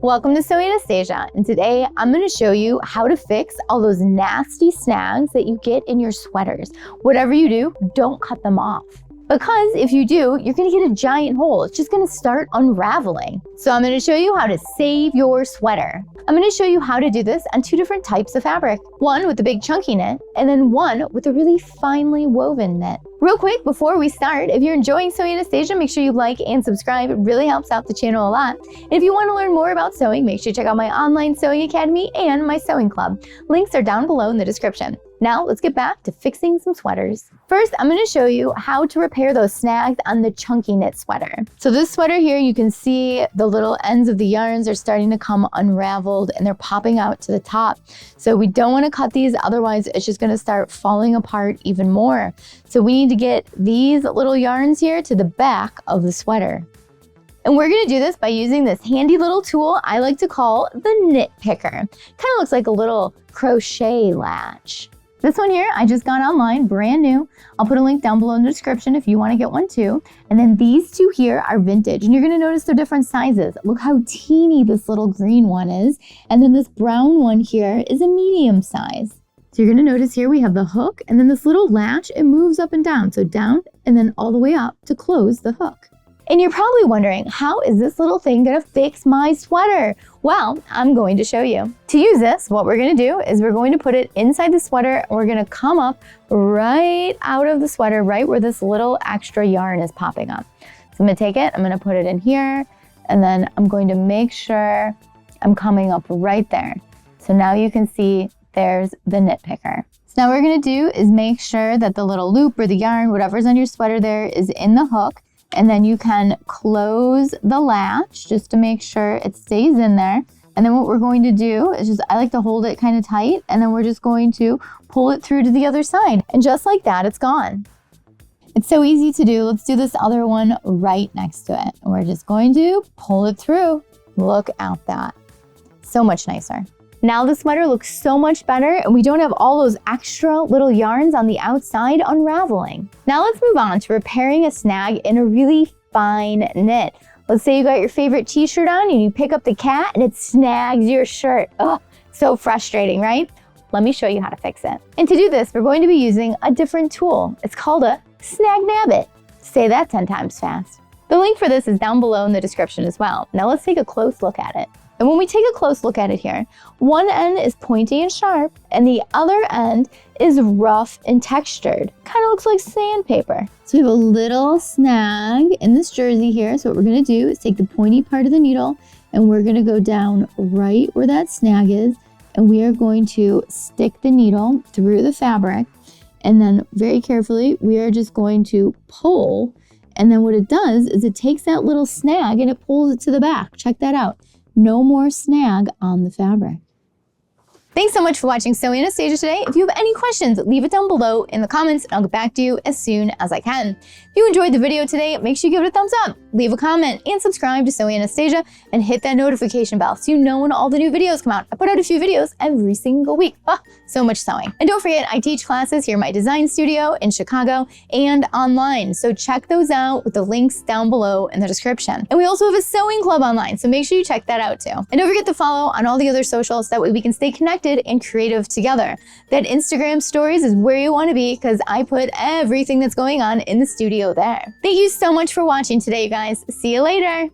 Welcome to Sewing Anastasia, and today I'm going to show you how to fix all those nasty snags that you get in your sweaters. Whatever you do, don't cut them off. Because if you do, you're going to get a giant hole. It's just going to start unraveling. So I'm going to show you how to save your sweater. I'm going to show you how to do this on two different types of fabric. One with the big chunky knit, and then one with a really finely woven knit. Real quick, before we start, if you're enjoying Sewing Anastasia, make sure you like and subscribe. It really helps out the channel a lot. And if you want to learn more about sewing, make sure you check out my online sewing academy and my sewing club. Links are down below in the description. Now let's get back to fixing some sweaters. First, I'm going to show you how to repair those snags on the chunky knit sweater. So this sweater here, you can see the little ends of the yarns are starting to come unraveled and they're popping out to the top. So we don't want to cut these, otherwise it's just going to start falling apart even more. So we need to get these little yarns here to the back of the sweater. And we're gonna do this by using this handy little tool I like to call the NIT Picker. Kind of looks like a little crochet latch. This one here, I just got online, brand new. I'll put a link down below in the description if you wanna get one too. And then these two here are vintage, and you're gonna notice they're different sizes. Look how teeny this little green one is. And then this brown one here is a medium size. So you're gonna notice here we have the hook, and then this little latch, it moves up and down. So down and then all the way up to close the hook. And you're probably wondering, how is this little thing gonna fix my sweater? Well, I'm going to show you. To use this, what we're gonna do is we're going to put it inside the sweater, and we're gonna come up right out of the sweater, right where this little extra yarn is popping up. So I'm gonna take it, I'm gonna put it in here, and then I'm going to make sure I'm coming up right there. So now you can see there's the NIT Picker. So now what we're gonna do is make sure that the little loop or the yarn, whatever's on your sweater there, is in the hook. And then you can close the latch just to make sure it stays in there. And then what we're going to do is just, I like to hold it kind of tight, and then we're just going to pull it through to the other side. And just like that, it's gone. It's so easy to do. Let's do this other one right next to it. And we're just going to pull it through. Look at that. So much nicer. Now the sweater looks so much better, and we don't have all those extra little yarns on the outside unraveling. Now let's move on to repairing a snag in a really fine knit. Let's say you got your favorite t-shirt on and you pick up the cat and it snags your shirt. Oh, so frustrating, right? Let me show you how to fix it. And to do this, we're going to be using a different tool. It's called a snag nabbit. Say that 10 times fast. The link for this is down below in the description as well. Now let's take a close look at it. And when we take a close look at it here, one end is pointy and sharp, and the other end is rough and textured. Kind of looks like sandpaper. So we have a little snag in this jersey here. So what we're gonna do is take the pointy part of the needle, and we're gonna go down right where that snag is, and we are going to stick the needle through the fabric, and then very carefully, we are just going to pull, and then what it does is it takes that little snag and it pulls it to the back. Check that out. No more snag on the fabric. Thanks so much for watching Sewing Anastasia today. If you have any questions, leave it down below in the comments and I'll get back to you as soon as I can. If you enjoyed the video today, make sure you give it a thumbs up, leave a comment, and subscribe to Sewing Anastasia, and hit that notification bell so you know when all the new videos come out. I put out a few videos every single week. Oh, so much sewing. And don't forget, I teach classes here at my design studio in Chicago and online. So check those out with the links down below in the description. And we also have a sewing club online, so make sure you check that out too. And don't forget to follow on all the other socials, that way we can stay connected and creative together. That Instagram stories is where you want to be, because I put everything that's going on in the studio there. Thank you so much for watching today, you guys. See you later.